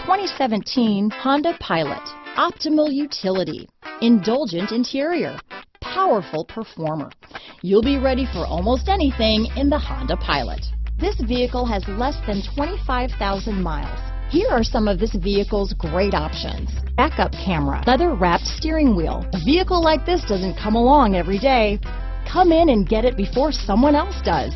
2017 Honda Pilot. Optimal utility, indulgent interior, powerful performer. You'll be ready for almost anything in the Honda Pilot. This vehicle has less than 25,000 miles. Here are some of this vehicle's great options: backup camera, leather-wrapped steering wheel. A vehicle like this doesn't come along every day. Come in and get it before someone else does.